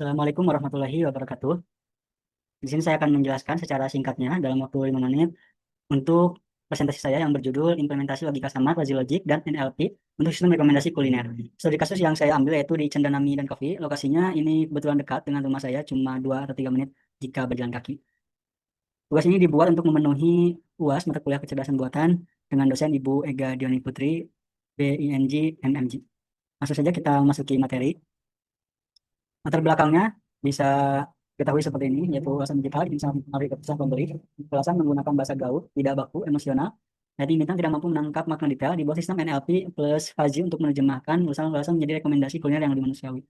Assalamualaikum warahmatullahi wabarakatuh. Di sini saya akan menjelaskan secara singkatnya dalam waktu 5 menit untuk presentasi saya yang berjudul Implementasi Logika Samar, Fuzzy Logic, dan NLP untuk sistem rekomendasi kuliner. Studi kasus yang saya ambil yaitu di Cendanami dan Coffee. Lokasinya ini kebetulan dekat dengan rumah saya, cuma 2 atau 3 menit jika berjalan kaki. Tugas ini dibuat untuk memenuhi UAS mata kuliah kecerdasan buatan dengan dosen Ibu Ega Dioni Putri, BING, MMG. Langsung saja kita masuki materi. Latar belakangnya bisa ketahui seperti ini, yaitu ulasan digital bisa menarik keputusan pembeli. Ulasan menggunakan bahasa gaul, tidak baku, emosional. Jadi bintang tidak mampu menangkap makna detail di bawah sistem NLP plus Fuzzy untuk menerjemahkan ulasan-ulasan menjadi rekomendasi kuliner yang lebih manusiawi.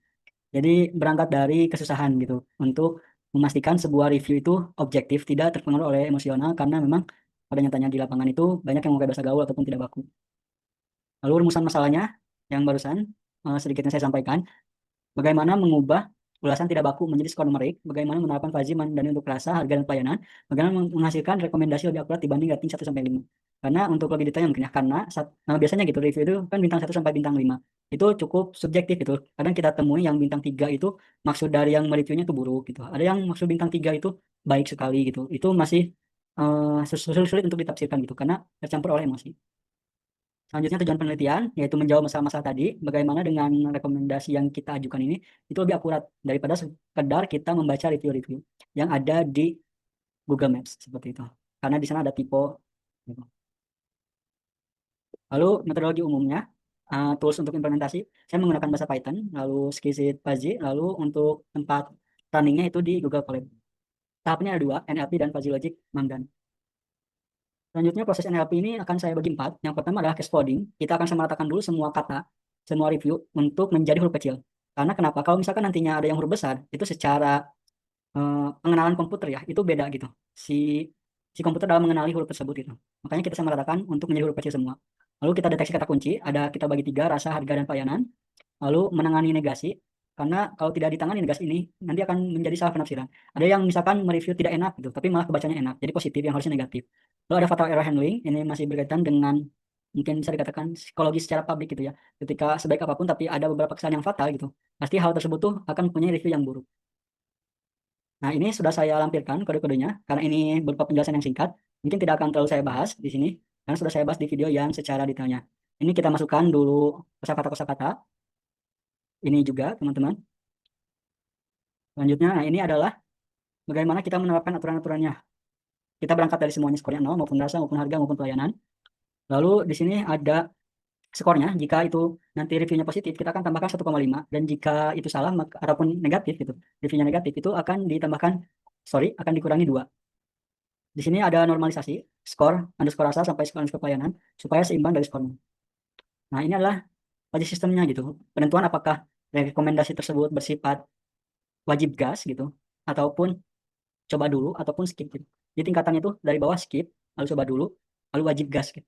Jadi berangkat dari kesusahan gitu untuk memastikan sebuah review itu objektif, tidak terpengaruh oleh emosional karena memang pada nyatanya di lapangan itu banyak yang memakai bahasa gaul ataupun tidak baku. Lalu rumusan masalahnya yang barusan sedikitnya saya sampaikan. Bagaimana mengubah ulasan tidak baku menjadi skor numerik, bagaimana menerapkan fuzzy dan untuk rasa, harga, dan pelayanan, bagaimana menghasilkan rekomendasi lebih akurat dibanding rating 1 sampai 5. Karena untuk lebih detailnya mungkin ya, karena biasanya gitu review itu kan bintang 1 sampai bintang 5. Itu cukup subjektif gitu. Kadang kita temui yang bintang 3 itu maksud dari yang mereviewnya itu buruk gitu. Ada yang maksud bintang 3 itu baik sekali gitu. Itu masih sulit untuk ditafsirkan gitu karena tercampur oleh emosi. Selanjutnya tujuan penelitian, yaitu menjawab masalah-masalah tadi, bagaimana dengan rekomendasi yang kita ajukan ini, itu lebih akurat daripada sekedar kita membaca review-review yang ada di Google Maps, seperti itu. Karena di sana ada typo. Gitu. Lalu metodologi umumnya, tools untuk implementasi, saya menggunakan bahasa Python, lalu Skisit Fuzzy, lalu untuk tempat runningnya itu di Google Colab. Tahapnya ada 2, NLP dan Fuzzy Logic Mandan. Selanjutnya proses NLP ini akan saya bagi 4. Yang pertama adalah case coding. Kita akan samaratakan dulu semua kata, semua review untuk menjadi huruf kecil. Karena kenapa? Kalau misalkan nantinya ada yang huruf besar, itu secara pengenalan komputer ya, itu beda gitu. Si si komputer dalam mengenali huruf tersebut itu. Makanya kita samaratakan untuk menjadi huruf kecil semua. Lalu kita deteksi kata kunci, ada kita bagi 3, rasa, harga, dan pelayanan. Lalu menangani negasi, karena kalau tidak ditangani negasi ini, nanti akan menjadi salah penafsiran. Ada yang misalkan mereview tidak enak gitu, tapi malah kebacanya enak, jadi positif yang harusnya negatif. Lalu ada fatal error handling, ini masih berkaitan dengan mungkin bisa dikatakan psikologi secara publik gitu ya. Ketika sebaik apapun tapi ada beberapa kesalahan yang fatal gitu, pasti hal tersebut tuh akan mempunyai review yang buruk. Nah, ini sudah saya lampirkan kode-kodenya, karena ini berupa penjelasan yang singkat, mungkin tidak akan terlalu saya bahas di sini, karena sudah saya bahas di video yang secara detailnya. Ini kita masukkan dulu kosakata-kosakata, ini juga teman-teman. Selanjutnya, nah ini adalah bagaimana kita menerapkan aturan-aturannya. Kita berangkat dari semuanya skornya 0, maupun rasa, maupun harga, maupun pelayanan. Lalu di sini ada skornya, jika itu nanti reviewnya positif, kita akan tambahkan 1,5. Dan jika itu salah, maka, ataupun negatif gitu, reviewnya negatif, itu akan ditambahkan, akan dikurangi 2. Di sini ada normalisasi, skor, underscore rasa, sampai skor underscore pelayanan, supaya seimbang dari skornya. Nah, ini adalah wajib sistemnya gitu. Penentuan apakah rekomendasi tersebut bersifat wajib gas gitu, ataupun coba dulu ataupun skip gitu. Di tingkatannya itu dari bawah skip, lalu coba dulu, lalu wajib gas gitu.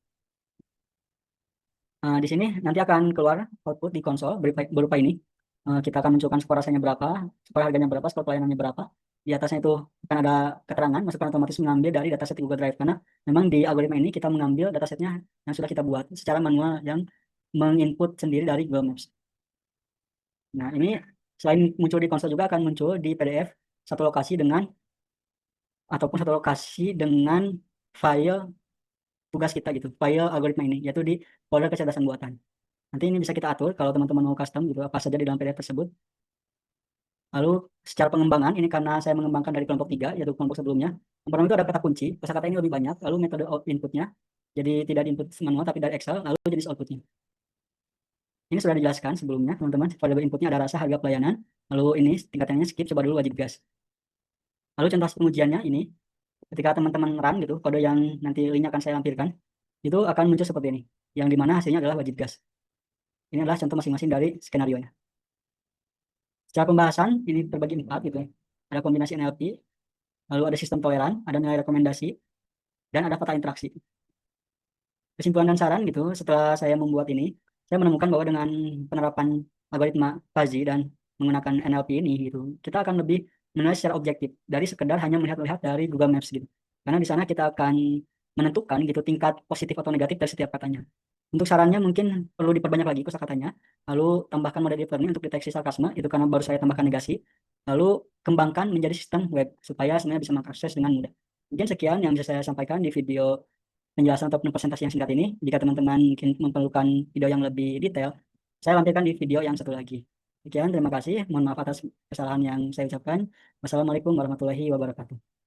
Nah, di sini nanti akan keluar output di konsol berupa ini. Kita akan munculkan skor rasanya berapa, skor harganya berapa, skor pelayanannya berapa. Di atasnya itu akan ada keterangan, masukkan otomatis mengambil dari dataset Google Drive. Karena memang di algoritma ini kita mengambil datasetnya yang sudah kita buat secara manual yang menginput sendiri dari Google Maps. Nah, ini selain muncul di konsol juga akan muncul di PDF satu lokasi dengan file tugas kita gitu, file algoritma ini, yaitu di folder kecerdasan buatan. Nanti ini bisa kita atur kalau teman-teman mau custom gitu, apa saja di dalam PDF tersebut. Lalu secara pengembangan, ini karena saya mengembangkan dari kelompok 3, yaitu kelompok sebelumnya. Yang pertama itu ada kata kunci, kosakata ini lebih banyak, lalu metode inputnya, jadi tidak di input manual tapi dari Excel, lalu jenis outputnya. Ini sudah dijelaskan sebelumnya, teman-teman. Variabel inputnya ada rasa, harga, pelayanan. Lalu ini tingkatannya skip, coba dulu wajib gas. Lalu contoh pengujiannya ini, ketika teman-teman run gitu, kode yang nanti linknya akan saya lampirkan, itu akan muncul seperti ini, yang dimana hasilnya adalah wajib gas. Ini adalah contoh masing-masing dari skenario nya. Secara pembahasan, ini terbagi 4 gitu ya. Ada kombinasi NLP, lalu ada sistem toleran, ada nilai rekomendasi, dan ada kata interaksi. Kesimpulan dan saran gitu, setelah saya membuat ini, saya menemukan bahwa dengan penerapan algoritma fuzzy dan menggunakan NLP ini gitu, kita akan lebih menilai secara objektif dari sekedar hanya melihat-lihat dari Google Maps gitu. Karena di sana kita akan menentukan gitu tingkat positif atau negatif dari setiap katanya. Untuk sarannya mungkin perlu diperbanyak lagi kosakatanya, lalu tambahkan model deep learning untuk deteksi sarkasme, itu karena baru saya tambahkan negasi. lalu kembangkan menjadi sistem web supaya semuanya bisa mengakses dengan mudah. Mungkin sekian yang bisa saya sampaikan di video penjelasan ataupun presentasi yang singkat ini. Jika teman-teman mungkin memerlukan video yang lebih detail, saya lampirkan di video yang satu lagi. Sekian, terima kasih. Mohon maaf atas kesalahan yang saya ucapkan. Wassalamualaikum warahmatullahi wabarakatuh.